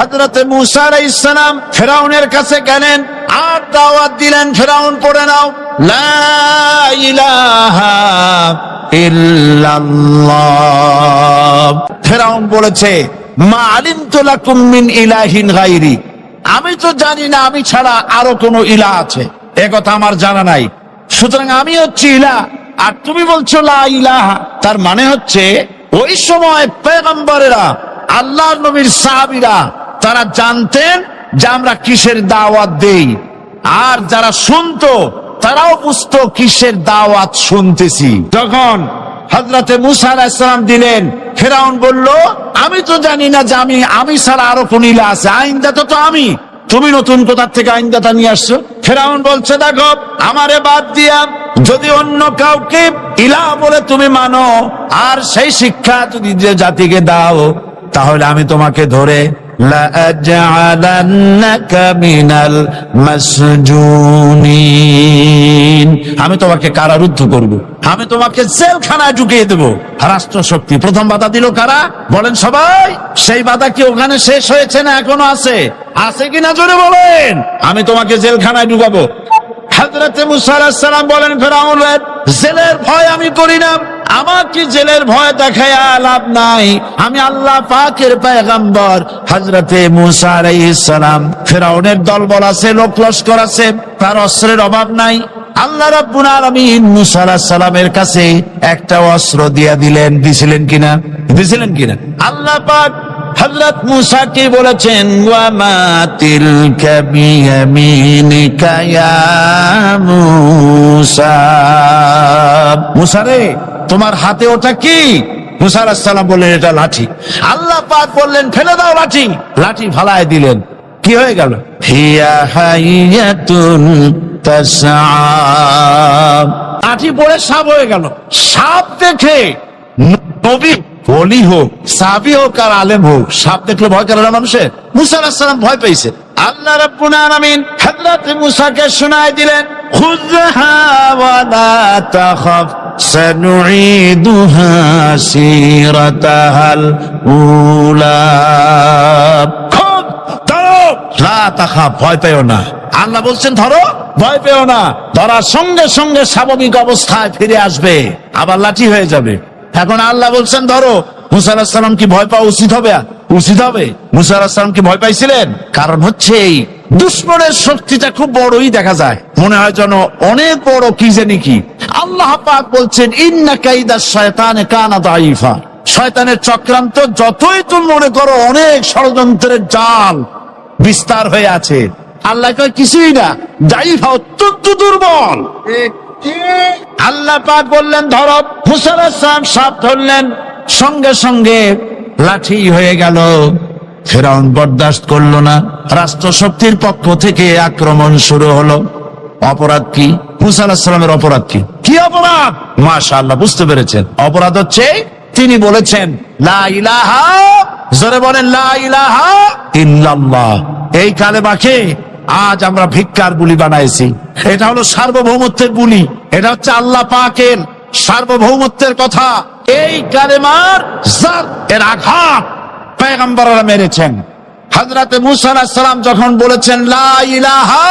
হযরতে মূসা আলাইহিস সালাম ফেরাউনের কাছে গেলেন আর দাওয়াত দিলেন, ফেরাউন পড়ে নাও লা ইলাহা ইল্লাল্লাহ। ফেরাউন বলেছে মা আলিমতু লাকুম মিন ইলাহিন গায়রি, আমি তো জানি না আমি ছাড়া আরো কোনো ইলাহ আছে, এ কথা আমার জানা নাই, সুতরাং আমি হচ্ছি ইলাহ আর তুমি বলছো লা ইলাহা। তার মানে হচ্ছে ওই সময় পয়গম্বরেরা, আল্লাহর নবীর সাহাবীরা তারা জানতেন যে আমরা কিসের দাওয়াত দেই, আর যারা শুনতো তারাও বুঝতো কিসের দাওয়াত শুনতেছি। তখন হযরতে মূসা আলাইহিস সালাম দিলেন, ফেরাউন বলল আমি তো জানি না যে আমি ছাড়া আরো কোন ইলাহ আছে, আইনদাতা তো আমি, তুমি নতুন কোথা থেকে আইনদাতা নিয়ে আসছো? ফেরাউন বলছে দেখো আমারে বাদ দিয়া যদি অন্য কাউকে ইলাহ বলে তুমি মানো আর সেই শিক্ষা যদি যে জাতিকে দাও, তাহলে আমি তোমাকে ধরে লাআজআলান্নাকা মিনাল মাসজুনিন, আমি তোমাকে কারারুদ্ধ করব, আমি তোমাকে জেলখানায় ঢুকিয়ে দেব। রাষ্ট্রশক্তি প্রথম বাধা দিল কারা বলেন সবাই? সেই বাধা কি ওখানে শেষ হয়েছে না এখনো আছে? আছে কিনা জোরে বলেন। আমি তোমাকে জেলখানায় ঢুকাবো। হযরতে মূসা আলাইহিস সালাম বলেন ফেরাউনের জেলের ভয় আমি করি না, আমাকে জেলের ভয় দেখায়া লাভ নাই, আমি আল্লাহ পাকের পয়গম্বর। হযরতে মূসা আলাইহিস সালাম, ফেরাউনের দলবল আছে, লোক লস্কর আছে, তার অস্ত্রের অভাব নাই। আল্লাহ রাব্বুল আলামিন মূসা আলাইহিস সালামের কাছে একটা অস্ত্র দিয়া দিলেন, দিছিলেন কিনা? আল্লাহ পাক হযরত মূসা কে বলেছেন ওয়া মা তিলকা বিয়ামিনিকা ইয়া মূসা, মূসা রে তোমার হাতে ওটা কি? মূসা আলাইহিস সালাম বললেন এটা লাঠি। আল্লাহ পাক বললেন ফেলে দাও লাঠি, লাঠি ফালায় দিলেন, কি হয়ে গেল? হিয়া হাইয়াতুন তাসআ, লাঠি পড়ে সাপ হয়ে গেল। সাপ দেখে নবী ওলি হোক, সাহাবী হোক আর আলেম হোক, সাপ দেখলে ভয় করে না মানুষের? মূসা আলাইহিস সালাম ভয় পেয়েছে। আল্লাহ রাব্বুল আলামিন হযরত মূসাকে শোনায় দিলেন খুযহা ওয়া লা তাখাফ সানুঈদুহা সিরাতাহাল উলা, খুব ধরো, লা তাখাফ ভয় পেও না। আল্লাহ বলছেন ধরো, ভয় পেও না। ধরার সঙ্গে সঙ্গে স্বাভাবিক অবস্থায় ফিরে আসবে, আবার লাঠি হয়ে যাবে। এখন আল্লাহ বলছেন ধরো, মূসা আলাইহিস সালাম কি ভয় পাওয়া উচিত হবে? মূসা আলাইহিস সালাম কি ভয় পাইছিলেন? কারণ হচ্ছে এই দুশমনের শক্তিটা খুব বড়ই দেখা যায়, মনে হয় যেন অনেক বড় কি জানি কি। আল্লাহ পাক বলছেন ইন্না কাইদাশ শায়তানে কানা দাঈফা, শয়তানের চক্রান্ত যতই তুমি মনে করো অনেক ষড়যন্ত্রের জাল বিস্তার হয়ে আছে, আল্লাহ কয় কিছুই না, দাঈফা অত্যন্ত দুর্বল। আল্লাহ পাক বললেন ধরো, মূসা আলাইহিস সালাম সাপ ধরলেন, সঙ্গে সঙ্গে লাঠি হয়ে গেল। ফেরাউন বরদাস্ত করলো না, রাষ্ট্রশক্তির পক্ষ থেকে আক্রমণ শুরু হলো। অপরাধ কি? মূসা আলাইহিস সালামের অপরাধ কি অপরাধ? মাশাআল্লাহ বুঝতে পেরেছেন। অপরাধ হচ্ছে তিনি বলেছেন লা ইলাহা, জোরে বলেন লা ইলাহা ইল্লাল্লাহ। এই কালেমাকে আজ আমরা ভিক্ষার বুলি বানাইছি। এটা হলো সার্বভৌমত্বের বুলি, এটা হচ্ছে আল্লাহ পাকের সার্বভৌমত্বের কথা। এই কালেমার এর আঘাত পয়গম্বররা মেরেছেন। হযরতে মূসা আলাইহিস সালাম যখন বলেছেন লা ইলাহা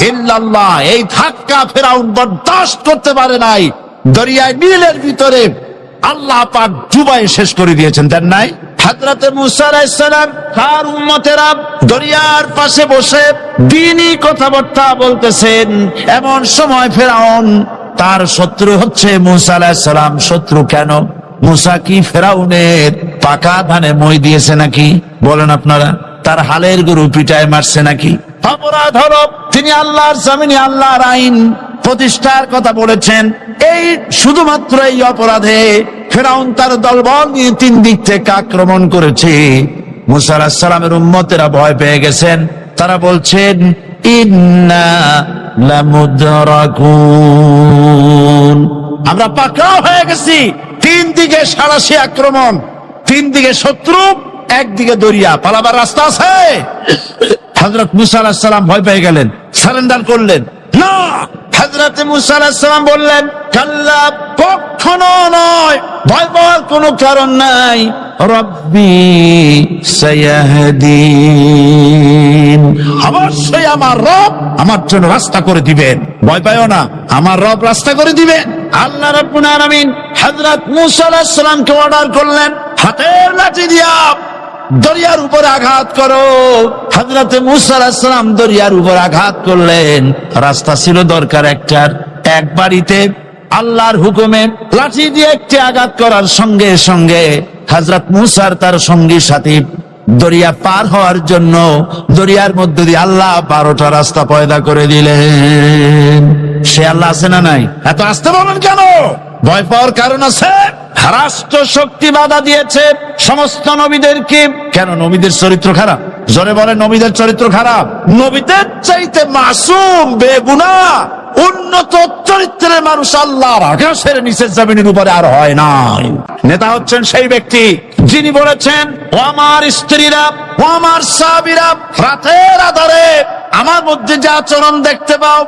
ইল্লাল্লাহ, এই ধাক্কা ফেরাউন বরদাস্ত করতে পারে নাই। দরিয়ায় নীলের ভিতরে আল্লাহ পাক ডুবাই শেষ করে দিয়েছেন, দেন নাই? হযরতে মূসা আলাইহিস সালাম তার উম্মতেরা দরিয়ার পাশে বসে দ্বীনি কথাবার্তা বলতেছেন। এমন সময় ফেরাউন, তার শত্রু হচ্ছে মূসা আলাইহিস সালাম। শত্রু কেন? মূসা কি ফেরাউনের পাকা ধানে মই দিয়েছে নাকি? বলেন আপনারা। তার হালের গরু পিটায় মারছে নাকি? অপরাধ হলো তিনি আল্লাহর জমিনে আল্লাহর আইন প্রতিষ্ঠার কথা বলেছেন। এই শুধুমাত্র এই অপরাধে ফেরাউন তার দলবল নিয়ে 3 দিক থেকে আক্রমণ করেছে। মূসা আলাইহিস সালামের উম্মতেরা ভয় পেয়ে গেছেন। তারা বলছেন ইন্না লামুদরাকুন, আমরা পাকড়াও হয়ে গেছি। 3 দিকে সারাশি আক্রমণ, 3 দিকে শত্রু, একদিকে দরিয়া, পালাবার রাস্তা আছে? হযরত মূসা আলাইহিস সালাম ভয় পেয়ে গেলেন, সারেন্ডার করলেন না। হযরত মুসা আলাইহিস সালাম বললেন, কাল্লা, কখনো নয়, ভয় পাওয়ার কোনো কারণ নাই। রব্বি সায়াহদিন, অবশ্যই আমার রব আমার জন্য রাস্তা করে দিবেন, ভয় পাইও না, আমার রব রাস্তা করে দিবেন। আল্লাহ রাব্বুল আলামিন হযরত মুসা আলাইহিস সালামকে অর্ডার করলেন, হাতের লাঠি দিয়া দরিয়ার উপর আঘাত করো। হযরত মুসা আলাইহিস সালাম দরিয়ার উপর আঘাত করলেন। রাস্তা ছিল দরকার একটার, এক বাড়িতে আল্লাহর হুকুমে লাঠি দিয়ে একটি আঘাত করার সঙ্গে সঙ্গে হযরত মুসার তার সঙ্গী সাথী দরিয়া পার হওয়ার জন্য দরিয়ার মধ্য দিয়ে আল্লাহ 12টা রাস্তা পয়দা করে দিলেন। সে আল্লাহ আছে না নাই? এত আসতে বলেন কেন? ভয় পাওয়ার কারণ আছে। রাষ্ট্র শক্তি বাধা দিয়েছে সমস্ত নবীদেরকে। কেন? নবীদের চরিত্র খারাপ? জোরে বলে, নবীদের চরিত্র খারাপ? নবীদের চাইতে মাসুম বেগুনাহ উন্নত চরিত্রের মানুষ আল্লাহর আকাশের নিচের জমিনের উপরে আর হয় নাই। নেতা হচ্ছেন সেই ব্যক্তি যিনি বলেছেন, ও আমার স্ত্রীরা, ও আমার সাহাবীরা, রাতের আধারে আমার মধ্যে যা আচরণ দেখতে পাও,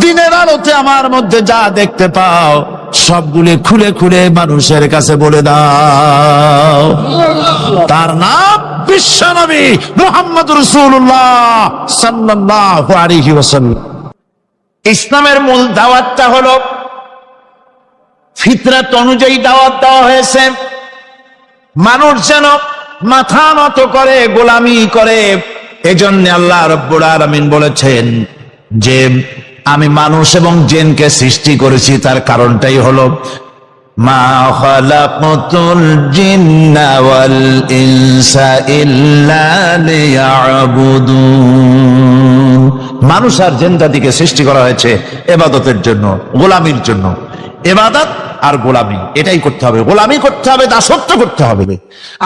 দিনের আলোতে আমার মধ্যে যা দেখতে পাও, সবগুলি খুলে খুলে মানুষের কাছে বলে দাও। তার নাম বিশ্বনবী মুহাম্মদুর রাসূলুল্লাহ সাল্লাল্লাহু আলাইহি ওয়াসাল্লাম। ইসলামের মূল দাওয়াতটা হলো ফিতরাত অনুযায়ী দাওয়াত দেওয়া হয়েছে। মানুষ যেন মাথা নত করে, গোলামি করে। এজন্য আল্লাহ রাব্বুল আলামিন বলেছেন যে আমি মানুষ এবং জিনকে সৃষ্টি করেছি, তার কারণটাই হলো মা খালাকতুল জিন্না ওয়াল ইনসা ইল্লা লিয়াবুদুন। মানুষ আর জিন জাতিকে সৃষ্টি করা হয়েছে ইবাদতের জন্য, গোলামির জন্য। ইবাদত আর গোলামি এটাই করতে হবে, গোলামি করতে হবে, দাসত্ব করতে হবে।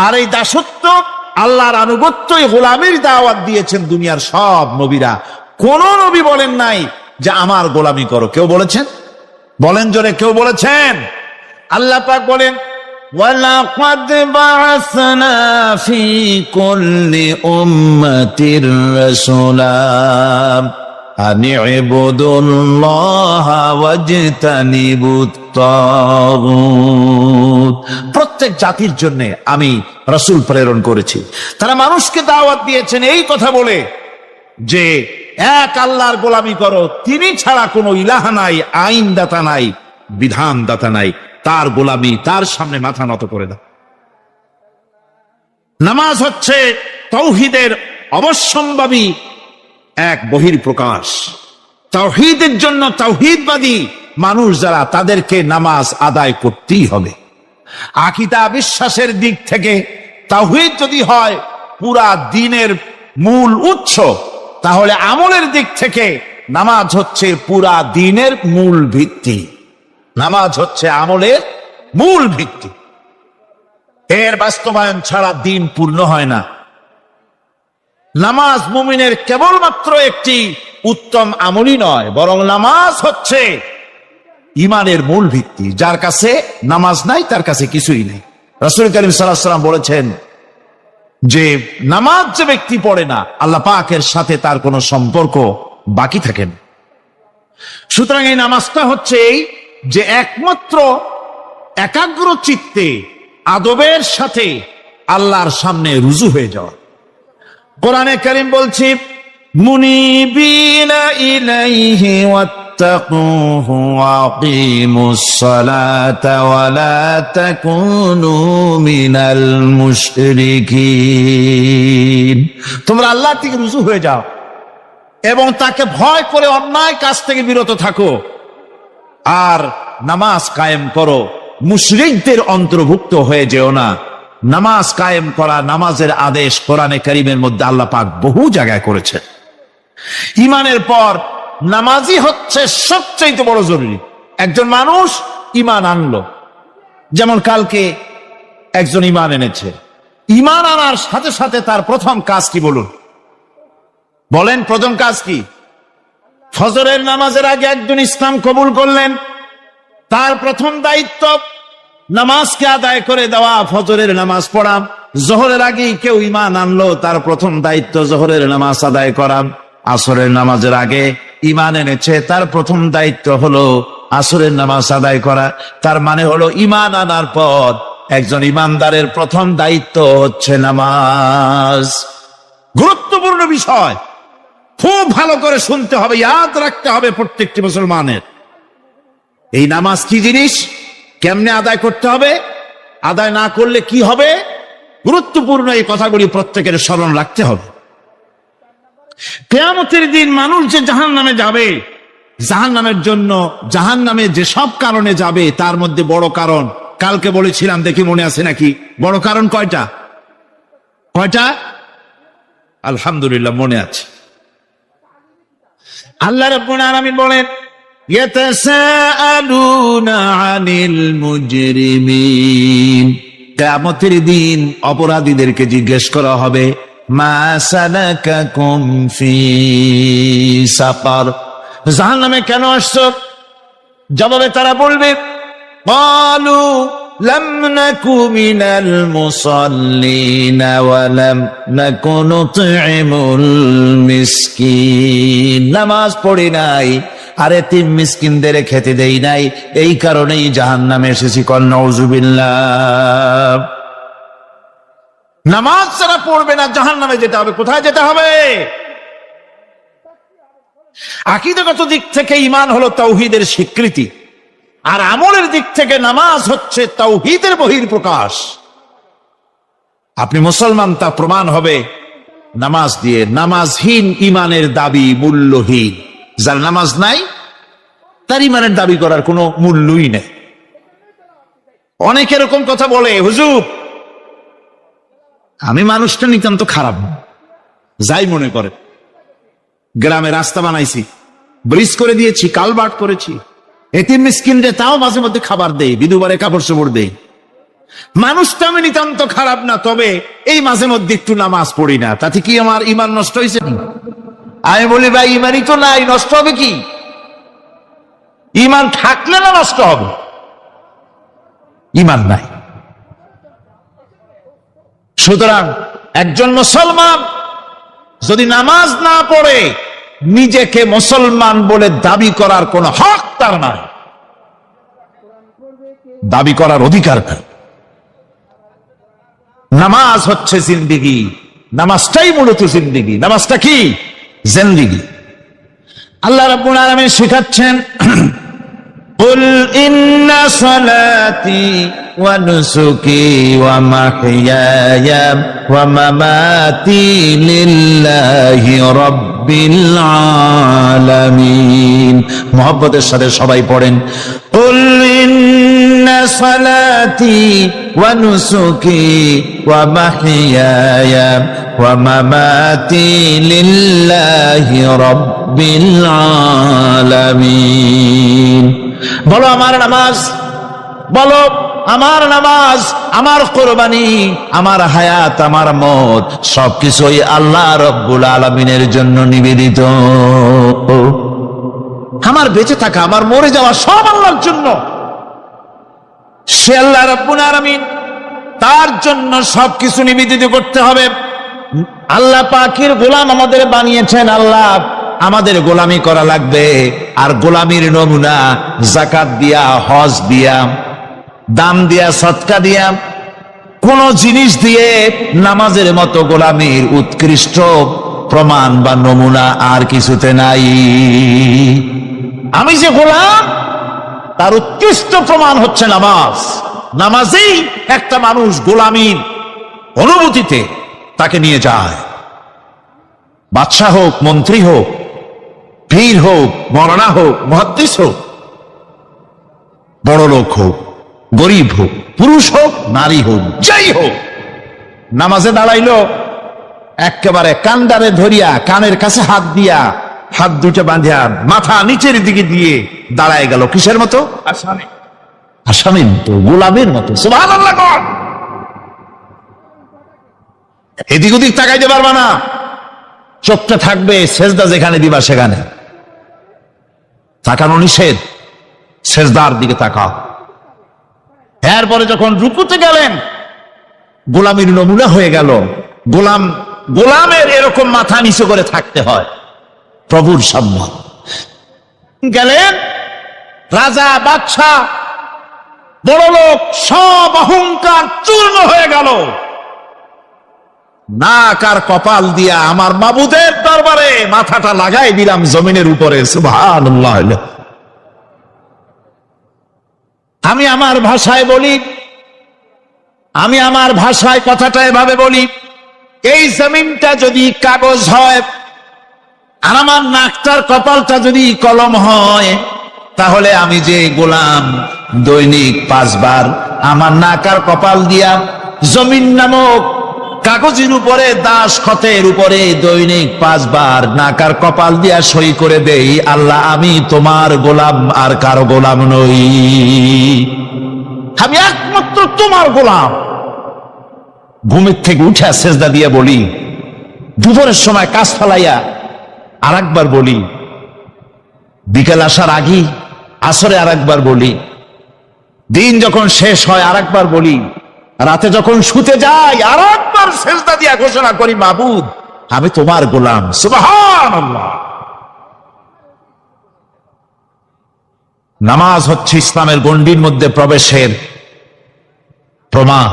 আর এই দাসত্ব, আল্লাহর আনুগত্য, এই গোলামির দাওয়াত দিয়েছেন দুনিয়ার সব নবীরা। কোন নবী বলেন নাই যে আমার গোলামি করো? কেউ বলেছেন? বলেন জোরে, কেউ বলেছেন? আল্লাহ পাক বলেন, ওয়ালাকাদ বা'আসনা ফি কুল্লি উম্মাতির রাসূলা আন ইবুদুল্লাহা ওয়াজতানিবুত তাগুত। প্রত্যেক জাতির জন্য আমি রাসূল প্রেরণ করেছি, তারা মানুষকে দাওয়াত দিয়েছেন এই কথা বলে যে এক আল্লাহর গোলামি করো, তিনি ছাড়া কোনো ইলাহ নাই, আইনদাতা নাই, বিধানদাতা নাই, তার গোলামি, তার সামনে মাথা নত করে দাও। নামাজ হচ্ছে তাওহীদের অবশ্যম্ভাবী এক বহির্প্রকাশ। তাওহীদের জন্য তাওহীদবাদী মানুষ যারা, তাদেরকে নামাজ আদায় করতেই হবে। আকীদা বিশ্বাসের দিক থেকে তাওহীদ যদি হয় পুরা দ্বীনের মূল উৎস, তাহলে আমলের দিক থেকে নামাজ হচ্ছে পুরা দ্বীনের মূল ভিত্তি। নামাজ হচ্ছে আমলের মূল ভিত্তি। এর বাস্তবায়ন ছাড়া দ্বীন পূর্ণ হয় না। নামাজ মুমিনের কেবলমাত্র একটি উত্তম আমলই নয়, বরং নামাজ হচ্ছে ঈমানের মূল ভিত্তি। যার কাছে নামাজ নাই তার কাছে কিছুই নেই। রাসূল কারীম সাল্লাল্লাহু আলাইহি ওয়াসাল্লাম বলেছেন যে নামাজ যে ব্যক্তি পড়ে না, আল্লাহ পাকের সাথে তার কোনো সম্পর্ক বাকি থাকে না। সুতরাং এই নামাজটা হচ্ছে এই যে একমাত্র একাগ্র চিত্তে আদবের সাথে আল্লাহর সামনে রুজু হয়ে যাওয়া। কোরআনে কারীম বলছে, মুনিবিনা ইলাইহি ওয়াত্তাকুহু ওয়াকিমুস সালাতা ওয়া লা তাকুনু মিনাল মুশরিকিন। তোমরা আল্লাহর দিকে রুজু হয়ে যাও এবং তাকে ভয় করে অন্যায় কাজ থেকে বিরত থাকো, আর নামাজ কায়েম করো, মুশরিকদের অন্তর্ভুক্ত হয়ে যেও না। নামাজ কায়েম করা, নামাজের আদেশ কোরআনে কারীমের মধ্যে আল্লাহ পাক বহু জায়গায় করেছেন। ঈমানের পর নামাজই হচ্ছে সবচেয়ে বড় জরুরি। একজন মানুষ ঈমান আনলো, যেমন কালকে একজন ঈমান এনেছে, ঈমান আনার সাথে সাথে তার প্রথম কাজ কি বলুন? বলেন, প্রথম কাজ কি? ফজরের নামাজের আগে একজন ইসলাম কবুল করলেন, তার প্রথম দায়িত্ব নামাজকে আদায় করে দেওয়া, ফজরের নামাজ পড়া। জোহরের আগেই কেউ ঈমান আনলো, তার প্রথম দায়িত্ব জোহরের নামাজ আদায় করা। আসরের নামাজের আগে ঈমান এনেছে, তার প্রথম দায়িত্ব হলো আসরের নামাজ আদায় করা। তার মানে হলো ঈমান আনার পর একজন ঈমানদারের প্রথম দায়িত্ব হচ্ছে নামাজ। গুরুত্বপূর্ণ বিষয়, খুব ভালো করে শুনতে হবে, ইয়াদ রাখতে হবে প্রত্যেকটি মুসলমানের। এই নামাজ কি জিনিস, কেমনে আদায় করতে হবে, আদায় না করলে কি হবে, গুরুত্বপূর্ণ এই কথাগুলি প্রত্যেকের স্মরণ রাখতে হবে। কিয়ামতের দিন মানুষ যে জাহান্নামে যাবে, জাহান্নামের জন্য, জাহান্নামে যে সব কারণে যাবে তার মধ্যে বড় কারণ কালকে বলেছিলাম, দেখি মনে আছে নাকি, বড় কারণ কয়টা? আলহামদুলিল্লাহ মনে আছে। আল্লাহ রাব্বুল আলামিন বলেন, ইয়াতাসাআলুনা আনিল মুজরিমিন, কিয়ামতের দিন অপরাধীদেরকে জিজ্ঞেস করা হবে, মা সালাকাকুম ফি সাকার, জাহান্নামে কেন আসছো? জবাবে তারা বলবে, ক্বালু লাম নাকু মিনাল মুসাল্লিনা ওয়া লাম নাকু নুতঈমুল মিসকিন, নামাজ পড়ি নাই আর এতিম মিসকিনদের খেতে দেই নাই, এই কারণেই জাহান্নামে এসেছি। কল নাউযুবিল্লাহ। নামাজ যারা পড়বে না জাহান্নামে যেতে হবে। কোথায় যেতে হবে? আকীদাগত দিক থেকে ঈমান হলো তাওহীদের স্বীকৃতি, আর আমলের দিক থেকে নামাজ হচ্ছে তাওহীদের বহিঃপ্রকাশ। আপনি মুসলমান তা প্রমাণ হবে নামাজ দিয়ে। নামাজহীন ঈমানের দাবি মূল্যহীন। যার নামাজ নাই তার ঈমানের দাবি করার কোনো মূল্যই নেই। অনেক এরকম কথা বলে, হুজুর আমি মানুষটা নিতান্ত খারাপ না, যাই মনে করে, গ্রামে রাস্তা বানাইছি, ব্রিজ করে দিয়েছি, কালভার্ট করেছি, এতিম মিসকিনদের তাও মাঝে মধ্যে খাবার দেই, বিধবারে কাপড় চোপড় দেই, মানুষটা আমি নিতান্ত খারাপ না, তবে এই মাঝে মধ্যে একটু নামাজ পড়ি না, তাতে কি আমার ঈমান নষ্ট হয়েছে? আমি বলি, ভাই ঈমানই তো নাই, নষ্ট হবে কি? ঈমান থাকলে না নষ্ট হবে? ঈমান নাই। সুতরাং একজন মুসলমান যদি নামাজ না পড়ে নিজেকে মুসলমান বলে দাবি করার কোন হক তার নাই, দাবি করার অধিকার নাই। নামাজ হচ্ছে জিন্দেগি, নামাজটাই মূলত জিন্দেগি। নামাজটা কি? জিন্দেগি। আল্লাহ রাব্বুল আলামিন শেখাচ্ছেন, কুল ইন্না সালাতি ওয়া নুসুকি ওয়া মাহইয়ায়া ওয়া মামাতি লিল্লাহি রাব্বিল আলামিন। মুহাব্বতের সাথে সবাই পড়েন, কুল ইন্না সালাতি ওয়া নুসুকি ওয়া মাহইয়ায়া ওয়া মামাতি লিল্লাহি রাব্বিল আলামিন। বলো আমার নামাজ, বলো আমার নামাজ, আমার কোরবানি, আমার হায়াত, আমার মত সবকিছুই আল্লাহ রব্বুল আলামিনের জন্য নিবেদিত। আমার বেঁচে থাকা, আমার মরে যাওয়া সব আল্লাহর জন্য। সে আল্লাহ রব্বুল আলামিন, তার জন্য সবকিছু নিবেদিত করতে হবে। আল্লাহ পাকের গোলাম আমাদের বানিয়েছেন, আল্লাহ আমাদের গোলামি করা লাগবে। আর গোলামির নমুনা যাকাত দিয়া, হজ দিয়া, দাম দিয়া, সদকা দিয়া, কোন জিনিস দিয়ে নামাজের মতো গোলামির উৎকৃষ্ট প্রমাণ বা নমুনা আর কিছুতে নাই। আমি যে গোলাম তার উৎকৃষ্ট প্রমাণ হচ্ছে নামাজ। নামাজেই একটা মানুষ গোলামির অনুভূতিতে তাকে নিয়ে যায়। বাদশাহ হোক, মন্ত্রী হোক, পীর হোক, মওলানা হোক, মুহাদ্দিস হোক, বড় লোক হোক, গরিব হোক, পুরুষ হোক, নারী হোক, যাই হোক, নামাজে দাঁড়াইলো একেবারে কান্ডারে ধরিয়া, কানের কাছে হাত দিয়া, হাত দুটো বাঁধিয়া মাথা নিচের দিকে দিয়ে দাঁড়ায় গেল। কিসের মতো? আসামির মতো, গোলামের মতো। সুবহানাল্লাহ। এদিক ওদিক তাকাইতে পারবা না, চোখটা থাকবে সেজদা যেখানে দিবা সেখানে। তাকানো নিষেধ, সেজদার দিকে তাকাও। এরপরে যখন রুকুতে গেলেন, গোলামির নমুনা হয়ে গেল। গোলামের এরকম মাথা নিচু করে থাকতে হয় প্রভুর সামনে। গেলেন, রাজা বাদশাহ বড় লোক সব অহংকার চূর্ণ হয়ে গেল। নাক আর কপাল দিয়া আমার মাবুদের দরবারে মাথাটা লাগাই দিলাম জমিনের উপরে। সুবহানাল্লাহ। আমি আমার ভাষায় বলি, আমি আমার ভাষায় কথাটা এভাবে বলি, এই জমিনটা যদি কাগজ হয় আর আমার নাকটার কপালটা যদি কলম হয়, তাহলে আমি যে গোলাম দৈনিক 5 বার আমার নাক আর কপাল দিয়া জমিন নামক কাগজের উপরে, দাস খতের উপরে দৈনিক 5 বার নাক আর কপাল দিয়া সই করে দেই, আল্লাহ আমি তোমার গোলাম আর কারো গোলাম নই, আমি একমাত্র তোমার গোলাম। ঘুমের থেকে উঠে সেজদা দিয়ে বলি, দুপুরের সময় কাজ ফেলাইয়া আর একবার বলি, বিকেল আসার আগেই আসরে আর একবার বলি, দিন যখন শেষ হয় আর একবার বলি, রাতে যখন শুতে যাই আর একবার সেজদা দিয়া ঘোষণা করি, মাবুদ আমি তোমার গোলাম। সুবহানাল্লাহ। নামাজ হচ্ছে ইসলামের গণ্ডির মধ্যে প্রবেশের প্রমাণ।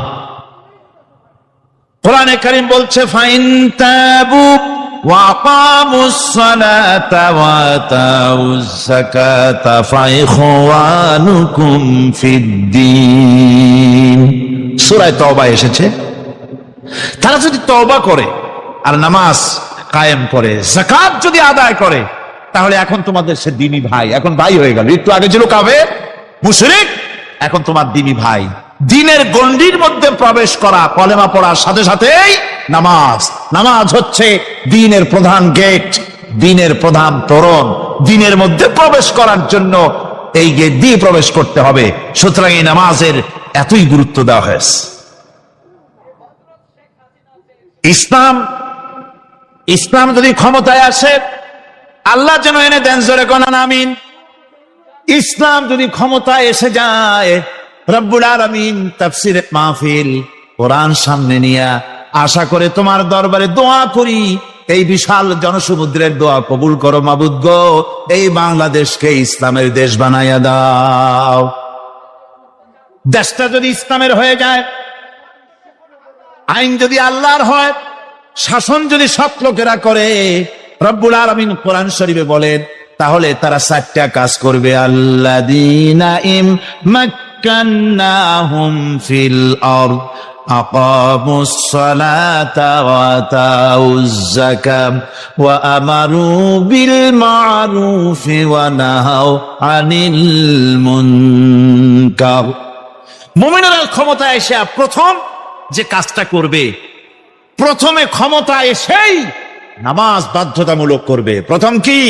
কোরআনে কারীম বলছে, ফাইন তাবু ওয়া আকামুস সালাতা ওয়া আতাউজ যাকাতা ফাইখওয়ানুকুম ফিদ্দীন। সূরা তওবা এসেছে, তারা যদি তওবা করে আর নামাজ কায়েম করে, যাকাত যদি আদায় করে, তাহলে এখন তোমাদের সে দ্বীনি ভাই, এখন ভাই হয়ে গেল। একটু আগে ছিল কাফের মুশরিক, এখন তোমার দ্বীনি ভাই। দ্বীনের গণ্ডির মধ্যে প্রবেশ করা, কলেমা পড়ার সাথে সাথেই নামাজ। নামাজ হচ্ছে দ্বীনের প্রধান গেট, দ্বীনের প্রধান তোরণ। দ্বীনের মধ্যে প্রবেশ করার জন্য এই গেট দিয়ে প্রবেশ করতে হবে। সুতরাং এই নামাজের এতই গুরুত্ব দেওয়া হয়েছে। ইসলাম যদি ক্ষমতায় আসে, আল্লাহ যেন এনে দেন, জোরে কোন আমিন। ইসলাম যদি ক্ষমতায় এসে যায়, রব্বুল আলামিন তাফসীরে মাহফিল কোরআন সামনে নিয়ে আশা করে তোমার দরবারে দোয়া করি, এই বিশাল জনসমুদ্রের দোয়া কবুল করো মাবুদ গো, এই বাংলাদেশকে ইসলামের দেশ বানাইয়া দাও। দেশটা যদি ইসলামের হয়ে যায়, আইন যদি আল্লাহর হয়, শাসন যদি সৎ লোকেরা করে, রব্বুল আলামিন কোরআন শরীফে বলেন, তাহলে তারা 4টা কাজ করবে। আল্লাযীনা মাক্কান্নাহুম ফিল আরদ আকামুস সালাতা ওয়া আতাউজ যাকাত ওয়া আমারু বিল মা'রুফি ওয়া নাহাউ আনিল মুনকার। মুমিনেরা ক্ষমতা এসে প্রথম যে কাজটা করবে, প্রথমে ক্ষমতা এসেই নামাজ বাধ্যতামূলক করবে। প্রথম কি?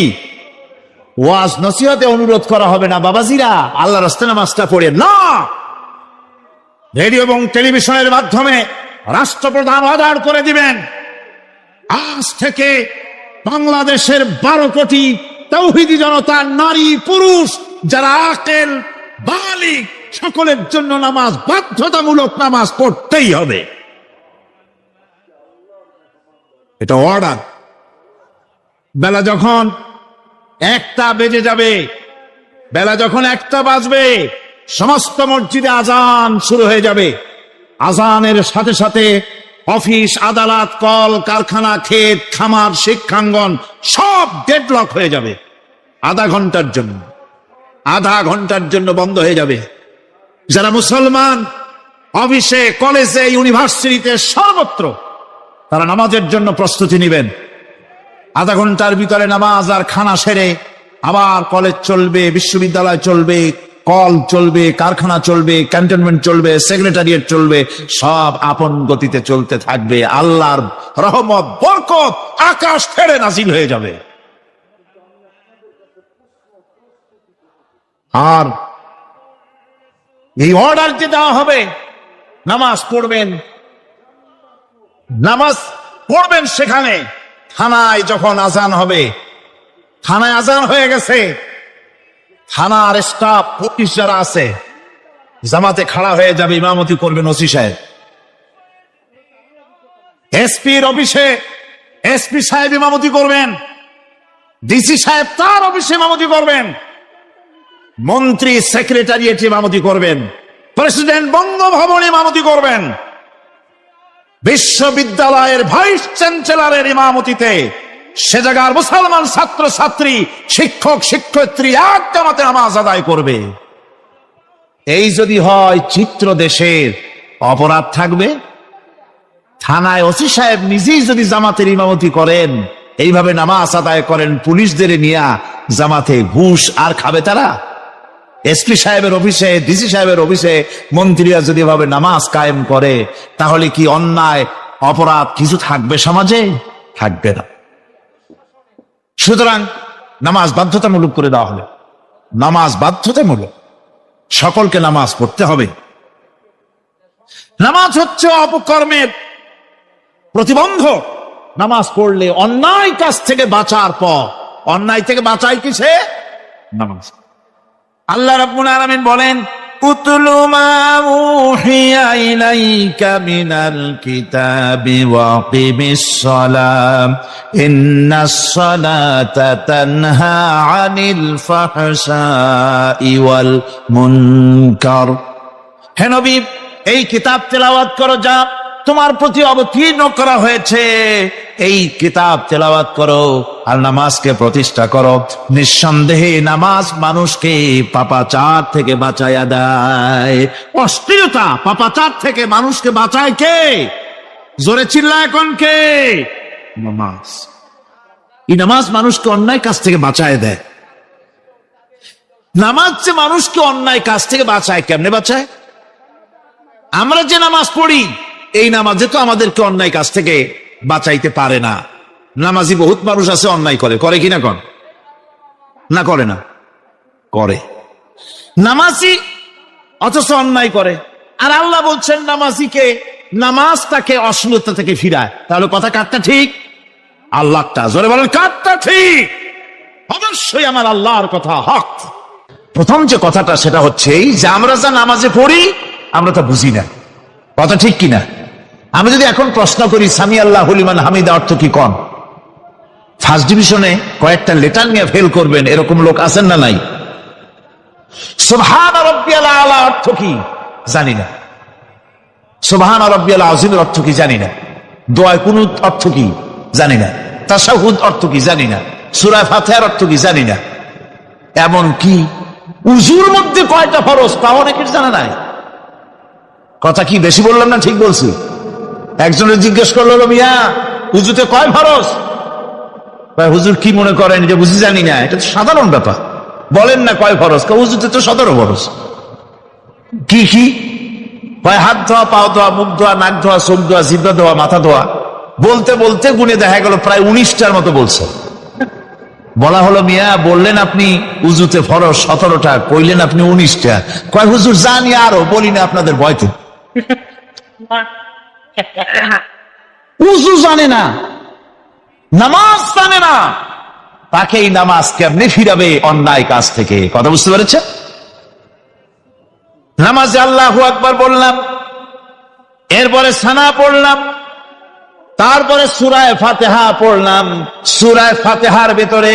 ওয়াজ নসিহতে অনুরোধ করা হবে না, বাবাজিরা আল্লাহর রাস্তায় নামাজটা পড়ে না। রেডিও এবং টেলিভিশনের মাধ্যমে রাষ্ট্রপ্রধান অর্ডার করে দিবেন, আজ থেকে বাংলাদেশের 12 কোটি তাওহীদি জনতা, নারী পুরুষ যারা আকেল বালিগ, সকলের জন্য নামাজ বাধ্যতামূলক, নামাজ পড়তেই হবে। এটা অর্ডার। বেলা যখন 1টা বেজে যাবে, বেলা যখন 1টা বাজবে, সমস্ত মসজিদে আজান শুরু হয়ে যাবে। আজানের সাথে সাথে অফিস, আদালত, কল কারখানা, ক্ষেত খামার, শিক্ষাঙ্গন সব ডেডলক হয়ে যাবে। আধা ঘন্টার জন্য বন্ধ হয়ে যাবে। যারা মুসলমান অফিসে, কলেজে, ইউনিভার্সিটিতে, সর্বত্র তারা নামাজের জন্য প্রস্তুতি নেবেন। আধা ঘন্টার ভিতরে নামাজ আর খানা সেরে আবার কলেজ চলবে, বিশ্ববিদ্যালয় চলবে, কল চলবে, কারখানা চলবে, ক্যান্টনমেন্ট চলবে, সেক্রেটারিয়েট চলবে, সব আপন গতিতে চলতে থাকবে। আল্লাহর রহমত, বরকত আকাশ ফেরে নাজিল হয়ে যাবে। আর এই অর্ডার যে দেওয়া হবে, নামাজ পড়বেন, সেখানে থানায় যখন আজান হবে, থানায় আজান হয়ে গেছে, থানার স্টাফ, পুলিশ যারা আছে জামাতে খাড়া হয়ে যাবে, ইমামতি করবেন ওসি সাহেব। এসপির অফিসে এসপি সাহেব ইমামতি করবেন, ডিসি সাহেব তার অফিসে ইমামতি করবেন, মন্ত্রী সেক্রেটারিয়েট ইমামতি করবেন, প্রেসিডেন্ট বঙ্গভবন ইমামতি করবেন, বিশ্ববিদ্যালয়ের ভাইস চ্যান্সেলরের ইমামতিতে সে জায়গার মুসলমান ছাত্র ছাত্রী, শিক্ষক শিক্ষয়িত্রী এক জামাতে নামাজ আদায় করবে। এই যদি হয় চিত্র দেশের, অপরাধ থাকবে? থানায় ওসি সাহেব নিজেই যদি জামাতের ইমামতি করেন, এইভাবে নামাজ আদায় করেন পুলিশদের নিয়ে জামাতে, ঘুষ আর খাবে তারা? এসপি সাহেবের অফিসে, ডিসি সাহেবের অফিসে মন্ত্রীরা যদি এভাবে নামাজ কায়েম করে, তাহলে কি অন্যায় অপরাধ কিছু থাকবে সমাজে? থাকবে না। সুতরাং নামাজ বাধ্যতামূলক করে দেওয়া হলো। নামাজ বাধ্যতামূলক, সকলকে নামাজ পড়তে হবে। নামাজ হচ্ছে অপকর্মের প্রতিবন্ধক। নামাজ পড়লে অন্যায় কাজ থেকে বাঁচার পর, অন্যায় থেকে বাঁচাই কিসে? নামাজ। আল্লাহ রাব্বুল আলামিন বলেন, উতলু মা উহিয়া ইলাইকা মিনাল কিতাবি ওয়া আকিমিস সালাম ইন্নাস সালাতা তানহা আনিল ফাহশাই ওয়াল মুনকার। হে নবী, এই কিতাব তেলাওয়াত করো যা তোমার প্রতি অবতীর্ণ করা হয়েছে, এই কিতাব তেলাওয়াত করো আর নামাজকে প্রতিষ্ঠা করো। নিঃসন্দেহে নামাজ মানুষকে পাপাচার থেকে বাঁচায়া দেয়। অশ্লীলতা, পাপাচার থেকে মানুষকে বাঁচায় কে? জোরে চিল্লায় কোন কে? নামাজ। এই নামাজ মানুষকে অন্যায় কাজ থেকে বাঁচায় দেয়। নামাজ যে মানুষকে অন্যায় কাজ থেকে বাঁচায়, কেমনে বাঁচায়? আমরা যে নামাজ পড়ি, এই নামাজে তো আমাদেরকে অন্যায় কাজ থেকে বাঁচাইতে পারে না। নামাজি বহুত মানুষ আছে অন্যায় করে, করে কিনা কন? না করে না? করে। নামাজি অথচ অন্যায় করে। আর আল্লাহ বলছেন নামাজিকে, নামাজ তাকে অশ্লীলতা থেকে ফিরায়। তাহলে কথা কারটা ঠিক? আল্লাহটা। জোরে বলেন কারটা ঠিক? অবশ্যই আমার আল্লাহর কথা হক। প্রথম যে কথাটা সেটা হচ্ছে এই যে আমরা যা নামাজে পড়ি আমরা তা বুঝি না। কথা ঠিক কিনা? আমি যদি এখন প্রশ্ন করি সামি আল্লাহু লিমান হামিদা অর্থ কি কোন? ফার্স্ট ডিভিশনে কয়েকটা লেটার নিয়ে ফেল করবেন এরকম লোক আছেন না নাই? সুবহান রাব্বিয়াল আলা অর্থ কি জানি না। সুবহান রাব্বিয়াল আযীমের অর্থ কি জানি না। দোয়া কুনুত অর্থ কি জানি না। তাশাহুদ অর্থ কি জানি না। সূরা ফাতিহার অর্থ কি জানি না। এমন কি উযুর মধ্যে কয়টা ফরজ তা অনেকের জানা নাই। কথা কি বেশি বললাম না ঠিক বলছি? একজনের জিজ্ঞেস করলো, মিয়া উযুতে কয় ফরজ? হুজুর কি মনে করেন যে বুঝি জানি না? এটা তো সাধারণ ব্যাপার, বলেন না কয় ফরজ? উযুতে তো 17 ফরজ। কি কি? হাত ধোয়া, পাও ধোয়া, মুখ ধোয়া, নাক ধোয়া, চোখ ধোয়া, জিহ্বা ধোয়া, মাথা ধোয়া। বলতে বলতে গুনে দেখা গেল প্রায় 19টার মতো বলছে। বলা হলো, মিয়া বললেন আপনি উযুতে ফরজ 17টা, কইলেন আপনি 19টা। কয় হুজুর জানি আরো, বলি না আপনাদের ভয়তে। উযু জানে না, নামাজ জানে না, তাকে এই নামাজ কেমনে ফিরাবে অন্যায় কাজ থেকে? কথা বুঝতে পেরেছে? নামাজে আল্লাহু আকবার বললাম, এরপরে সানা পড়লাম, তারপরে সূরা ফাতিহা পড়লাম। সূরা ফাতিহার ভিতরে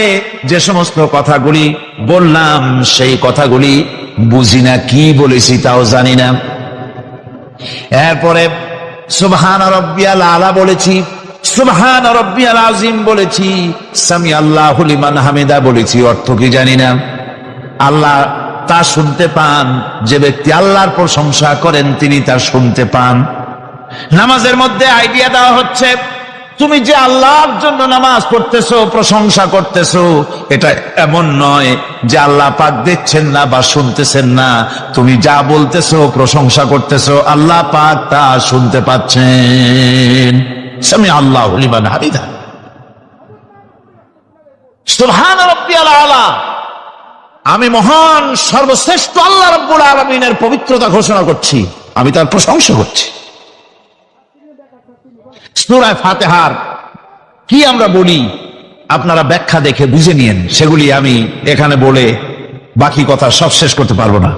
যে সমস্ত কথাগুলি বললাম সেই কথাগুলি বুঝি না, কি বলেছি তাও জানি না। এরপরে সুবহান রাব্বিয়াল আলা বলেছি, সুবহান রাব্বিয়াল আযীম বলেছি, সামি আল্লাহু লিমান হামিদা বলেছি, অর্থ কি জানি না। আল্লাহ তা শুনতে পান, যে ব্যক্তি আল্লাহর প্রশংসা করেন তিনি তা শুনতে পান। নামাজের মধ্যে আইডিয়া দেওয়া হচ্ছে, তুমি যে আল্লাহর জন্য নামাজ পড়তেছো, প্রশংসা করতেছো, এটা এমন নয় যে আল্লাহ পাক দেখছেন না বা শুনতেছেন না। তুমি যা বলতেছো, প্রশংসা করতেছো, আল্লাহ পাক তা শুনতে পাচ্ছেন। সামি আল্লাহু লিমান হামিদা। সুবহান রাব্বিয়াল আলা। আমি মহান সর্বশ্রেষ্ঠ আল্লাহ রাব্বুল আলামিনের পবিত্রতা ঘোষণা করছি, আমি তার প্রশংসা করছি। সূরা ফাতিহার কি আমরা বলি আপনারা ব্যাখ্যা দেখে বুঝে নিয়েন, সেগুলি আমি এখানে বলে বাকি কথা সব শেষ করতে পারবো না।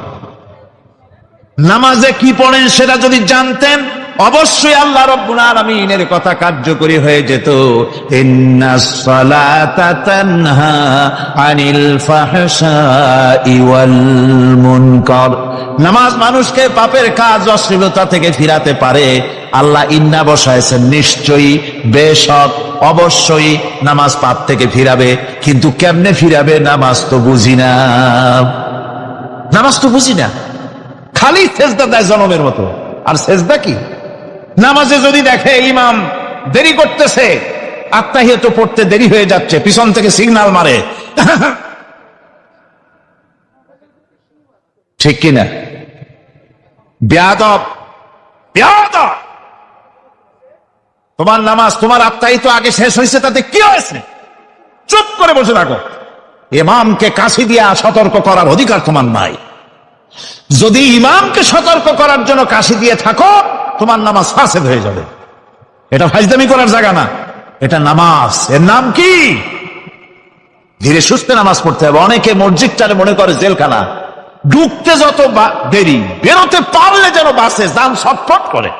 নামাজে কি পড়েন সেটা যদি জানতেন অবশ্যই আল্লাহ রাব্বুল আলামিনের কথা কার্যকরী হয়ে যেত। ইন্নাস সালাতা তানহা আনিল ফাহশাই ওয়াল মুনকার। নামাজ মানুষকে পাপের কাজ অশ্লীলতা থেকে ফিরাতে পারে। আল্লাহ ইন্না বসায়ছেন, নিশ্চয়ই, বেশক, অবশ্যই নামাজ পাপ থেকে ফিরাবে। কিন্তু কেমনে ফিরাবে নামাজ তো বুঝি না, নামাজ তো বুঝি না। খালি সেজদা দেয় জনমের মতো। আর সেজদা কি? নামাজে যদি দেখে ইমাম দেরি করতেছে, আত্তাহিয়াত পড়তে দেরি হয়ে যাচ্ছে, পিছন থেকে সিগন্যাল মারে, ঠিক কিনা? বেয়াদব, বেয়াদব। তোমার নামাজ, তোমার আত্তাহিয়াত আগে শেষ হয়েছে, তাতে কি হয়েছে? চুপ করে বসে থাকো। ইমামকে কাশি দিয়া সতর্ক করার অধিকার তোমার নাই। যদি ইমামকে সতর্ক করার জন্য কাশি দিয়ে থাকো, তোমার নামাজ ফাসেদ হয়ে যাবে। এটা ফাজলামি করার জায়গা না, এটা নামাজ। এর নাম কি? ধীরে সুস্থে নামাজ পড়তে হবে। অনেকে মসজিদটারে মনে করে জেলখানা। ঢুকতে যত দেরি, বেরোতে পারলে যেন বাসে যান ছটফট করে।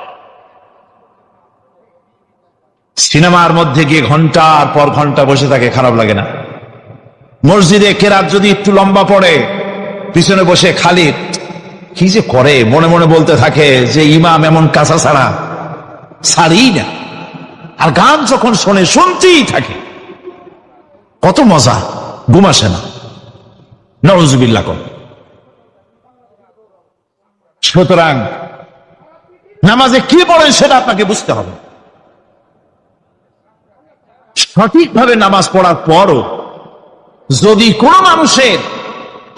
সিনেমার মধ্যে গিয়ে ঘন্টার পর ঘন্টা বসে থাকে, খারাপ লাগে না? মসজিদে কেরাত যদি একটু লম্বা পড়ে, পিছনে বসে খালি কি যে করে, মনে মনে বলতে থাকে যে ইমাম এমন কাঁচা ছাড়া ছাড়ি না। আর গান যখন শোনে, শুনতেই থাকে। কত মজা, ঘুম আসে না। নাউজুবিল্লাহ। সুতরাং নামাজে কি পড়েন সেটা আপনাকে বুঝতে হবে। সঠিকভাবে নামাজ পড়ার পরও যদি কোন মানুষের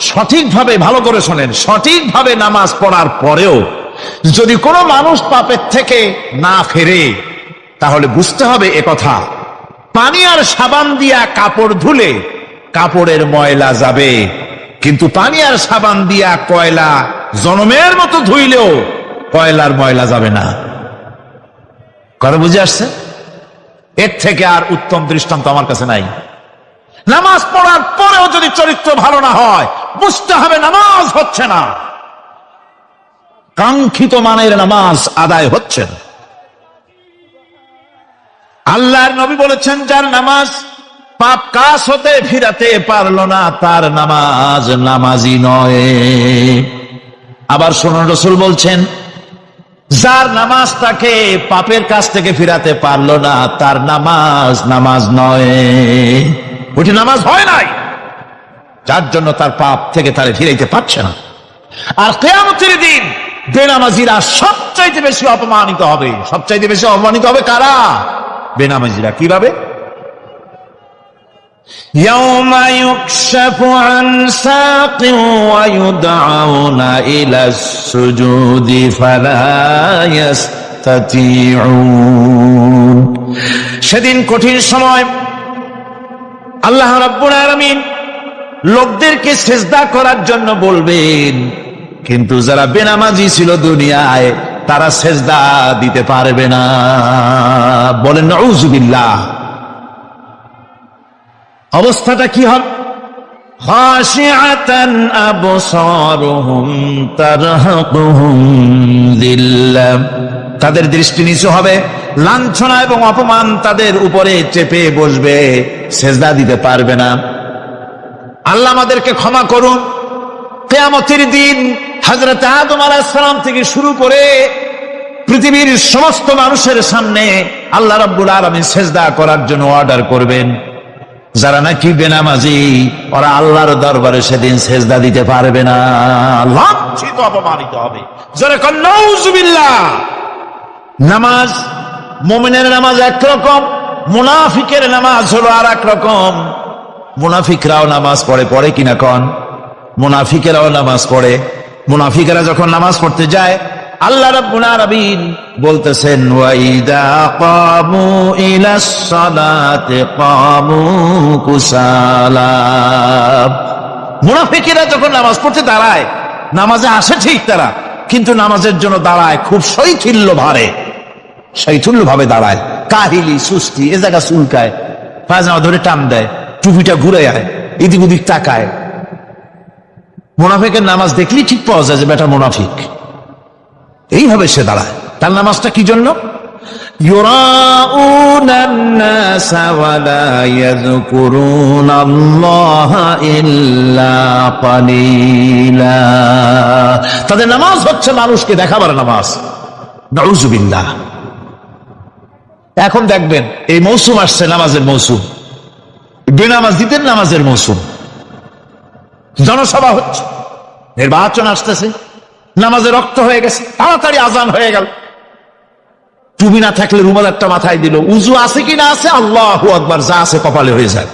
সঠিকভাবে, ভালো করে শোনেন, সঠিকভাবে নামাজ পড়ার পরেও যদি কোনো মানুষ পাপের থেকে না ফেরে, তাহলে বুঝতে হবে একথা, পানি আর সাবান দিয়া কাপড় ধুলে কাপড়ের ময়লা যাবে, কিন্তু পানি আর সাবান দিয়া কয়লা জনমের মতো ধুইলেও কয়লার ময়লা যাবে না। কথা বুঝে আসছে? এর থেকে আর উত্তম দৃষ্টান্ত আমার কাছে নাই। নামাজ পড়ার পরেও যদি চরিত্র ভালো না হয়, বুঝতে হবে নামাজ হচ্ছে না, কাঙ্ক্ষিত মানের নামাজ আদায় হচ্ছে না। আল্লাহর নবী বলেছেন, যার নামাজ পাপ কাজ হতে ফিরাতে পারলো না, তার নামাজ নামাজি নয়। আবার শুনুন, রাসূল বলছেন, যার নামাজ তাকে পাপের কাছ থেকে ফিরাতে পারলো না, তার নামাজ নামাজ নয়, ওটি নামাজ হয় নাই, যার জন্য তার পাপ থেকে তারে ফিরাইতে পারছে না। আর কিয়ামতের দিন বেনামাজিরা সবচাইতে বেশি অপমানিত হবে। সবচাইতে বেশি অপমানিত হবে কারা? বেনামাজিরা। কিভাবে? ইয়াউমা ইউকশাফু আন সাকিন ওয়া ইউদআউনা ইলাস সুজুদি ফালা ইস্তাতিউন। সেদিন কঠিন সময়, আল্লাহ রাব্বুল আলামিন লোকদেরকে সিজদা করার জন্য বলবেন, কিন্তু যারা বেনামাজি ছিল দুনিয়ায়, তারা সিজদা দিতে পারবে না। বলেন নাউযুবিল্লাহ। অবস্থাটা কি হবে? খাশিআতান আবসারুহুম তারহাকুহুম যিল্লাহ। তাদের দৃষ্টি নিচু হবে, লাঞ্ছনা এবং অপমান তাদের উপরে চেপে বসবে, সিজদা দিতে পারবে না। আল্লাহ আমাদেরকে ক্ষমা করুন। কিয়ামতের দিন হযরত আদম আলাইহিস সালাম থেকে শুরু করে পৃথিবীর সমস্ত মানুষের সামনে আল্লাহ রাব্বুল আলামিন সিজদা করার জন্য অর্ডার করবেন। যারা নাকি বেনামাজি, ওরা আল্লাহর দরবারে সেদিন সিজদা দিতে পারবে না, লাঞ্ছিত, অপমানিত হবে। যারা কন নাউযুবিল্লাহ। নামাজ, মুমিনের নামাজ একরকম, মুনাফিকের নামাজ হলো আর এক রকম। মুনাফিকরাও নামাজ পড়ে, পড়ে কিনা কন? মুনাফিকেরাও নামাজ পড়ে। মুনাফিকেরা যখন নামাজ পড়তে যায়, আল্লাহ রাব্বুল আলামিন বলতেছেন, ওয়াইদা কামু ইলাস সালাতি কামু কুসালা। মুনাফিকেরা যখন নামাজ পড়তে দাঁড়ায়, নামাজে আসে ঠিক তারা, কিন্তু নামাজের জন্য দাঁড়ায় খুব শৈথিল্য ভারে, শৈথিল্য ভাবে দাঁড়ায়, কাহিলি, সুস্তি, এ জায়গা চুলকায়, পায়জামা ধরে টান দেয়, টুপিটা ঘুরে আয়, এদিক ওদিক তাকায়। মুনাফিকের নামাজ দেখলেই ঠিক পাওয়া যায় যে বেটা মুনাফিক। এইভাবে সে দাঁড়ায়, তার নামাজটা কি জন্য? ইউরাউনান নাসা ওয়া লা ইয়াযকুরুনাল্লাহা ইল্লা কালিলা। তাদের নামাজ হচ্ছে মানুষকে দেখাবার নামাজ। নাউযুবিল্লাহ। এখন দেখবেন এই মৌসুম আসছে, নামাজের মৌসুম, বেনামাজিদের নামাজের মৌসুম। জনসভা হচ্ছে, নির্বাচন আসতেছে, নামাজে রক্ত হয়ে গেছে, তাড়াতাড়ি আজান হয়ে গেল, টুপি না থাকলে রুমাল একটা মাথায় দিল, উজু আছে কি না আছে, আল্লাহু আকবার, যা আছে কপালে হয়ে যাক।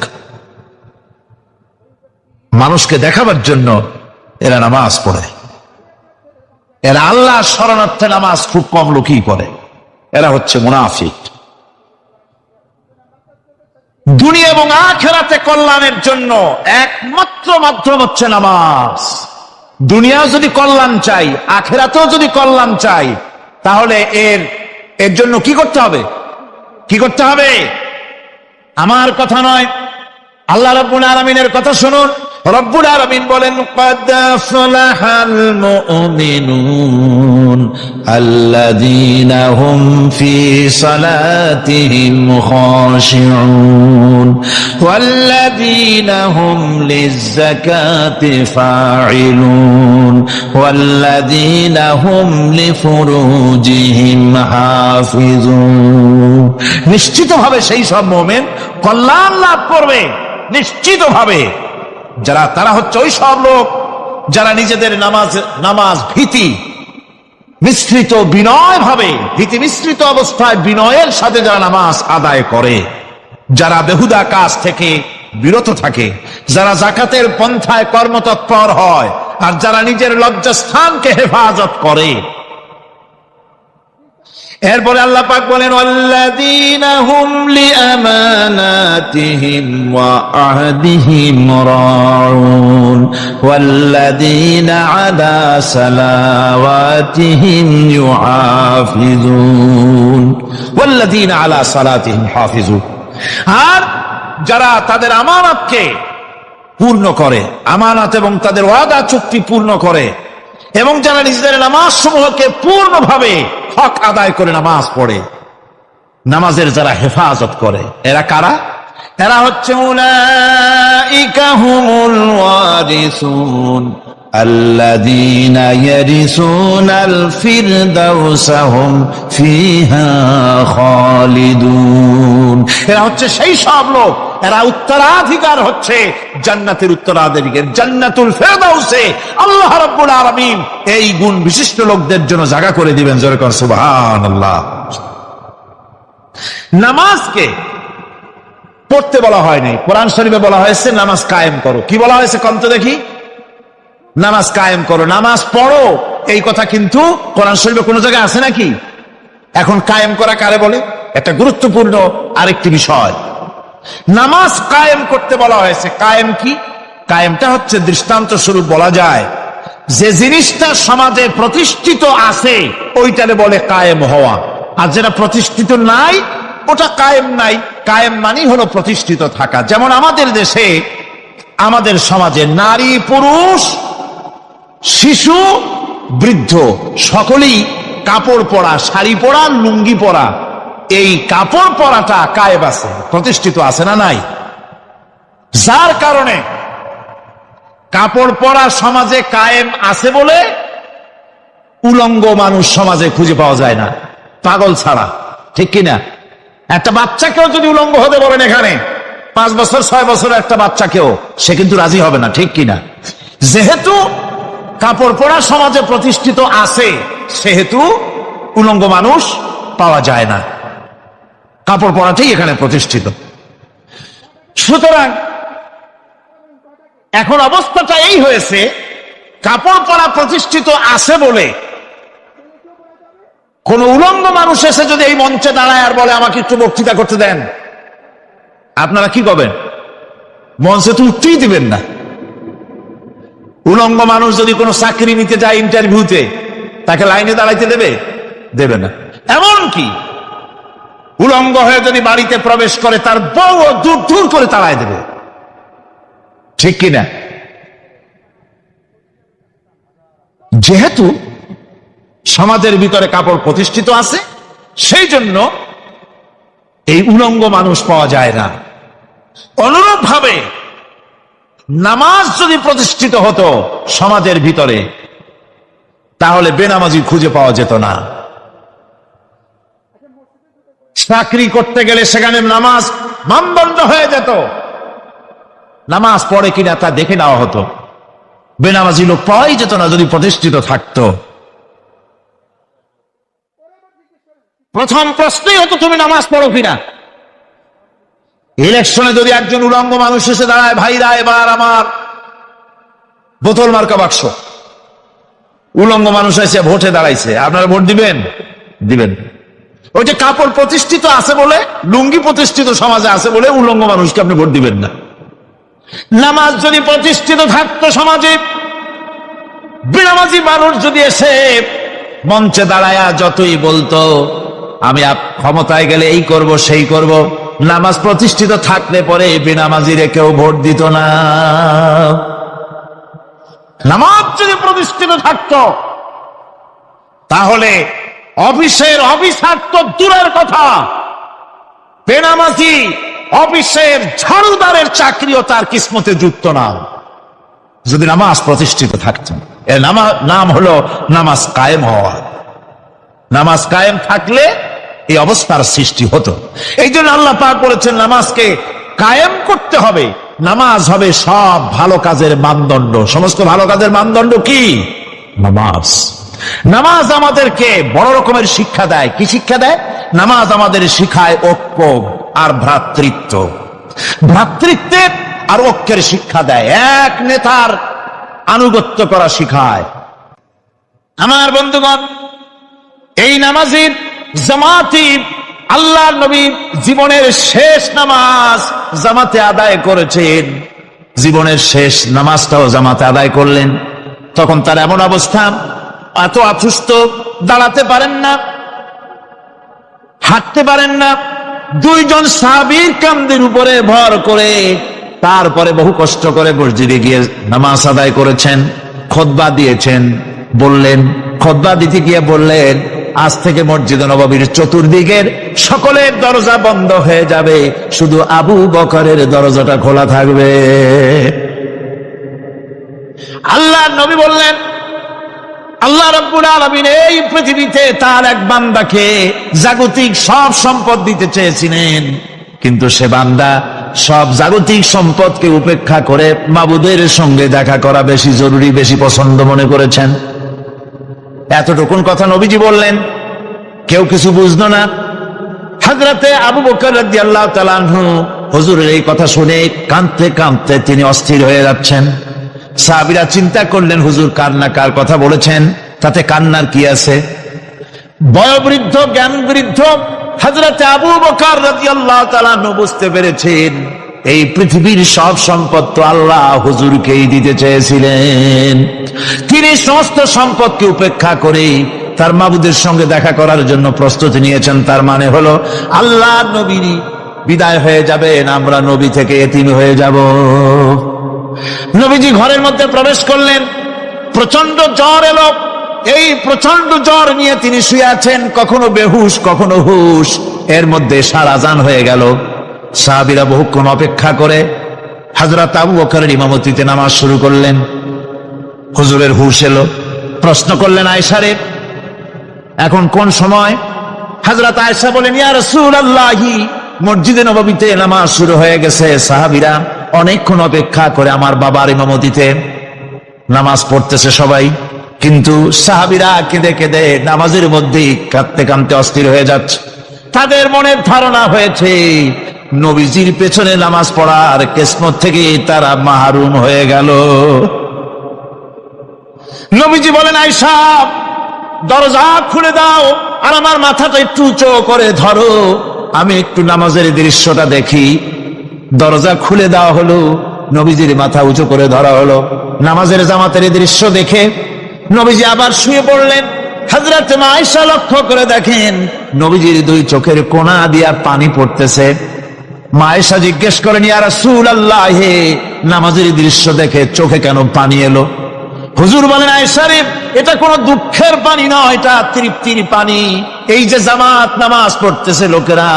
মানুষকে দেখাবার জন্য এরা নামাজ পড়ে। এরা আল্লাহ শরণার্থে নামাজ খুব কম লোকই পড়ে। এরা হচ্ছে মুনাফিক। দুনিয়া এবং আখিরাতে কল্যাণের জন্য একমাত্র মাধ্যম হচ্ছে নামাজ। দুনিয়া যদি কল্যাণ চাই, আখিরাতেও যদি কল্যাণ চাই, তাহলে এর জন্য কি করতে হবে? কি করতে হবে? আমার কথা নয়, আল্লাহ রাব্বুল আলামিনের কথা শুনুন। রব্বুল আলামিন বলেন, ক্বাদ আফলাহাল মুমিনুন আল্লাযীনা হুম ফি সালাতিহিম খাশিউন ওয়াল্লাযীনা হুম লিয-যাকাতি ফাঈলুন ওয়াল্লাযীনা হুম লিফুরুজিহিম হাফিজুন। নিশ্চিতভাবে সেই সব মুমিন কল্যাণ লাভ করবে, নিশ্চিতভাবে। তারা হচ্ছে ওই সব লোক যারা নিজেদের নামাজ ভীতি মিশ্রিত বিনয় ভাবে, ভীতি মিশ্রিত অবস্থায় বিনয়ের সাথে যারা নামাজ আদায় করে, যারা বেহুদা কাজ থেকে বিরত থাকে, যারা যাকাতের পন্থায় কর্মতৎপর হয়, আর যারা নিজের লজ্জাস্থানকে হেফাজত করে। এরপরে আল্লাহ পাক বলেন, ওয়াল্লাযীনা হুম লিআমানাতিহিম ওয়া আহদিহিম রাউন ওয়াল্লাযীনা আলা সালাওয়াতিহিম ইউহাফিজুন ওয়াল্লাযীনা আলা সালাতিহিম হাফিজুন। আর যারা তাদের আমানতকে পূর্ণ করে, আমানত এবং তাদের ওয়াদা চুক্তি পূর্ণ করে, এবং যারা নিজেদের নামাজ সমূহকে পূর্ণভাবে হক আদায় করে নামাজ পড়ে, নামাজের যারা হেফাজত করে, এরা কারা? এরা হচ্ছে উলাইকা হুমুল ওয়ারিসুন আল্লাযীনা ইয়ারিসুনাল ফিরদাউসা হুম ফিহা খালিদুন। এরা হচ্ছে সেই সব লোক, এরা উত্তরাধিকার হচ্ছে জান্নাতের উত্তরাধিকার, জান্নাতুল ফিরদাউসে আল্লাহ রাব্বুল আলামিন এই গুণ বিশিষ্ট লোকদের জন্য জায়গা করে দিবেন। জোরে কোন সুবহানাল্লাহ। নামাজকে পড়তে বলা হয় নাই, কোরআন শরীফে বলা হয়েছে নামাজ কায়েম করো। কি বলা হয়েছে কম তো দেখি? নামাজ কায়েম করো, নামাজ পড়ো, এই কথা কিন্তু কোরআন শরীফে কোন জায়গায় আছে নাকি? এখন কায়েম করা কারে বলে? একটা গুরুত্বপূর্ণ আরেকটি বিষয়। নামাজ কায়েম করতে বলা হয়েছে। কায়েম কি? কায়েমটা হচ্ছে দৃষ্টান্ত স্বরূপ বলা যায় যে জিনিসটা সমাজে প্রতিষ্ঠিত আছে ওইটারে বলে কায়েম হওয়া, আর যেটা প্রতিষ্ঠিত নাই ওটা কায়েম নাই। কায়েম মানে হলো প্রতিষ্ঠিত থাকা। যেমন আমাদের দেশে, আমাদের সমাজে নারী পুরুষ শিশু বৃদ্ধ সকলেই কাপড় পরা, শাড়ি পরা, লুঙ্গি পরা, এই কাপড় পরাটা কায়েম আছে, প্রতিষ্ঠিত আছে না নাই? যার কারণে কাপড় পরা সমাজে কায়েম আছে বলে উলঙ্গ মানুষ সমাজে খুঁজে পাওয়া যায় না, পাগল ছাড়া, ঠিক কিনা? একটা বাচ্চাকেও যদি উলঙ্গ হতে বলেন এখানে, 5 বছর 6 বছর একটা বাচ্চাকেও, সে কিন্তু রাজি হবে না, ঠিক কিনা? যেহেতু কাপড় পরা সমাজে প্রতিষ্ঠিত আছে, সেহেতু উলঙ্গ মানুষ পাওয়া যায় না, কাপড় পরাটাই এখানে প্রতিষ্ঠিত। সুতরাং এখন অবস্থাটা এই হয়েছে, কাপড় পরা প্রতিষ্ঠিত আছে বলে কোন উলঙ্গ মানুষ এসে যদি এই মঞ্চে দাঁড়ায় আর বলে আমাকে একটু বক্তৃতা করতে দেন, আপনারা কি করবেন? মঞ্চে তো উঠতেই দিবেন না। উলঙ্গ মানুষ যদি কোনো চাকরি নিতে যায় ইন্টারভিউতে, তাকে লাইনে দাঁড়াইতে দেবে? দেবে না। এমনকি উলঙ্গ হয়ে যদি বাড়িতে প্রবেশ করে, তার বউ দূর দূর করে তাড়ায় দেবে, ঠিক কিনা? যেহেতু সমাজের ভিতরে কাপড় প্রতিষ্ঠিত আছে, সেই জন্য এই উলঙ্গ মানুষ পাওয়া যায় না। অনুরূপ ভাবে নামাজ যদি প্রতিষ্ঠিত হতো সমাজের ভিতরে, তাহলে বেনামাজি খুঁজে পাওয়া যেত না। চাকরি করতে গেলে সেখানে নামাজ মানদণ্ড হয়ে যেত, নামাজ পড়ে কিনা তা দেখে নেওয়া হতো। বেনামাজি লোক পাওয়াই যেত না যদি প্রতিষ্ঠিত থাকতো। প্রথম প্রশ্নই হতো তুমি নামাজ পড়ো কিনা। ইলেকশনে যদি একজন উলঙ্গ মানুষ এসে দাঁড়ায়, ভাইরা এবার আমার বোতল মার্কা বাক্স, উলঙ্গ মানুষ এসে ভোটে দাঁড়াইছে, আপনারা ভোট দিবেন? দিবেন। ওই যে কাপড় প্রতিষ্ঠিত আছে বলে, লুঙ্গি প্রতিষ্ঠিত সমাজে আছে বলে উলঙ্গ মানুষকে আপনি ভোট দিবেন না। নামাজ যদি প্রতিষ্ঠিত থাকতো সমাজে, বেনামাজি মানুষ যদি এসে মঞ্চে দাঁড়ায়া যতই বলতো আমি ক্ষমতায় গেলে এই করব সেই করব, নামাজ প্রতিষ্ঠিত থাকলে পরে বেনামাজিরে কেউ ভোট দিত না। নামাজ যদি প্রতিষ্ঠিত থাকতো তাহলে অফিসের অফিসার তো দূরের কথা, বেনামাজি অফিসের ঝাড়ুদারের চাকরিও তার কিসমতে যুক্ত না, যদি নামাজ প্রতিষ্ঠিত থাকতো। এর নাম হলো নামাজ কায়েম হওয়া। নামাজ কায়েম থাকলে এই অবস্থার সৃষ্টি হতো। এই জন্য আল্লাহ পাক বলেছেন নামাজকে কায়েম করতে হবে। নামাজ হবে সব ভালো কাজের মানদণ্ড। সমস্ত ভালো কাজের মানদণ্ড কি? নামাজ। নামাজ আমাদেরকে বড় রকমের শিক্ষা দেয়। কি শিক্ষা দেয়? নামাজ আমাদের শিখায় ঐক্য আর ভ্রাতৃত্ব। ভ্রাতৃত্বের আর ঐক্যের শিক্ষা দেয়। এক নেতার আনুগত্য করা শিখায়। আমার বন্ধুগণ, এই নামাজের জামাতি আল্লাহর নবী জীবনের শেষ নামাজ জামাতে আদায় করেছেন। জীবনের শেষ নামাজটাও জামাতে আদায় করলেন। তখন তার এমন অবস্থা, এত অসুস্থ, দাঁড়াতে পারেন না, হাঁটতে পারেন না। দুইজন সাহাবীর কাঁধের উপরে ভর করে তারপরে বহু কষ্ট করে মসজিদে গিয়ে নামাজ আদায় করেছেন। খুতবা দিয়েছেন। বললেন, খুতবা দিতে গিয়ে বললেন, আজ থেকে মসজিদ নববীর চতুর্দিকের সকলের দরজা বন্ধ হয়ে যাবে, শুধু আবু বকরের দরজাটা খোলা থাকবে। আল্লাহর নবী বললেন, আল্লাহ রাব্বুল আলামিন এই পৃথিবীতে তার এক বান্দাকে জাগতিক সব সম্পদ দিতে চেয়েছিলেন, কিন্তু সে বান্দা সব জাগতিক সম্পদকে উপেক্ষা করে মাবুদের সঙ্গে দেখা করা বেশি জরুরি, বেশি পছন্দ মনে করেছেন। এতটুকুন কথা নবীজি বললেন, কেউ কিছু বুঝলো না। হযরতে আবু বকর রাদিয়াল্লাহু তাআলা আনহু হুজুরের এই কথা শুনে কাঁদতে কাঁদতে তিনি অস্থির হয়ে যাচ্ছেন। সাহাবীরা চিন্তা করলেন, হুজুর কান্না কার কথা বলেছেন, তাতে কান্নার কি আছে? বয়োবৃদ্ধ, জ্ঞান বৃদ্ধ হযরতে আবু বকর রাদিয়াল্লাহু তাআলা আনহু বুঝতে পেরেছেন এই পৃথিবীর সব সম্পদ তো আল্লাহ হুজুরকেই দিতে চেয়েছিলেন। তিনি সমস্ত সম্পদকে উপেক্ষা করে তার মাবুদের সঙ্গে দেখা করার জন্য প্রস্তুতি নিয়েছেন। তার মানে হলো আল্লাহ নবী বিদায় হয়ে যাবেন, আমরা নবী থেকে এতিম হয়ে যাব। নবীজি ঘরের মধ্যে প্রবেশ করলেন, প্রচন্ড জ্বর এলো। এই প্রচন্ড জ্বর নিয়ে তিনি শুয়ে আছেন, কখনো বেহুশ কখনো হুশ। এর মধ্যে সারা আযান হয়ে গেল। সাহাবীরা বহুক্ষণ অপেক্ষা করে হযরত আবু বকরের ইমামতিতে নামাজ শুরু করলেন। হুজুরের হুশ এলো, প্রশ্ন করলেন, আয়েশা রে, এখন কোন সময়? হযরত আয়েশা বলেন, ইয়া রাসূলুল্লাহ, মসজিদে নববীতে নামাজ শুরু হয়ে গেছে। সাহাবীরা অনেকক্ষণ অপেক্ষা করে আমার বাবার ইমামতিতে নামাজ পড়তেছে সবাই, কিন্তু সাহাবীরা কেঁদে কেঁদে নামাজের মধ্যেই কাঁদতে কাঁদতে অস্থির হয়ে যাচ্ছে। তাদের মনের ধারণা হয়েছে নবীজির পেছনে নামাজ পড়ার কিসমত থেকে তারা মাহরুম হয়ে গেল। নবীজি বলেন, আয়েশা দরজা খুলে দাও আর আমার মাথাটা একটু উঁচু করে ধরো, আমি একটু নামাজের দৃশ্যটা দেখি। দরজা খুলে দেওয়া হলো, নবীজির মাথা উঁচু করে ধরা হলো। নামাজের জামাতের দৃশ্য দেখে নবীজি আবার শুয়ে পড়লেন। হযরত আয়েশা লক্ষ্য করে দেখেন নবীজির দুই চোখের কোণা দিয়া পানি পড়তেছে। আয়েশা জিজ্ঞেস করেন, ইয়া রাসূলুল্লাহ, নামাজের দৃশ্য দেখে চোখে কেন পানি এলো? হুজুর বলেন আয়েশা রে, এটা কোনো দুঃখের পানি নয়, এটা তৃপ্তির পানি। এই যে জামাত নামাজ পড়তেছে লোকেরা,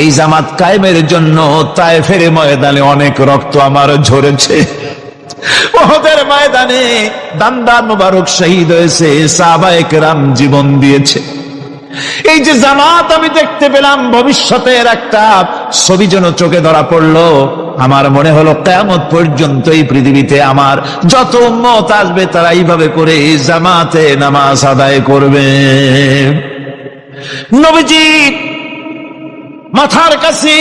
এই জামাত কায়েমের জন্য তায়েফের ময়দানে অনেক রক্ত আমার ঝরেছে, ওহদের ময়দানে দান্দার মোবারক শহীদ হয়েছে, সাহাবায়ে কেরাম জীবন দিয়েছে। এই যে জামাত আমি দেখতে পেলাম, ভবিষ্যতের একটা ছবি যেন চোখে ধরা পড়লো। আমার মনে হলো কিয়ামত পর্যন্ত এই পৃথিবীতে আমার যত উম্মত আসবে তারা এইভাবে করে জামাতে নামাজ আদায় করবে। নবীজি মাথার কাছে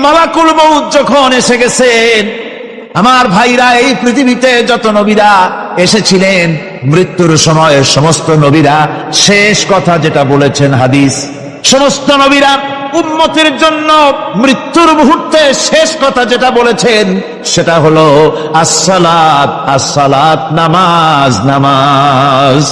মালাকুল মউত যখন এসে গেছেন, আমার ভাইরা, এই পৃথিবীতে যত নবীরা এসেছিলেন, মৃত্যুর সময় সমস্ত নবীরা শেষ কথা যেটা বলেছেন, হাদিস, সমস্ত নবীরা উম্মতের জন্য মৃত্যুর মুহূর্তে শেষ কথা যেটা বলেছেন সেটা হলো আসসালাত, আসসালাত, নামাজ, নামাজ।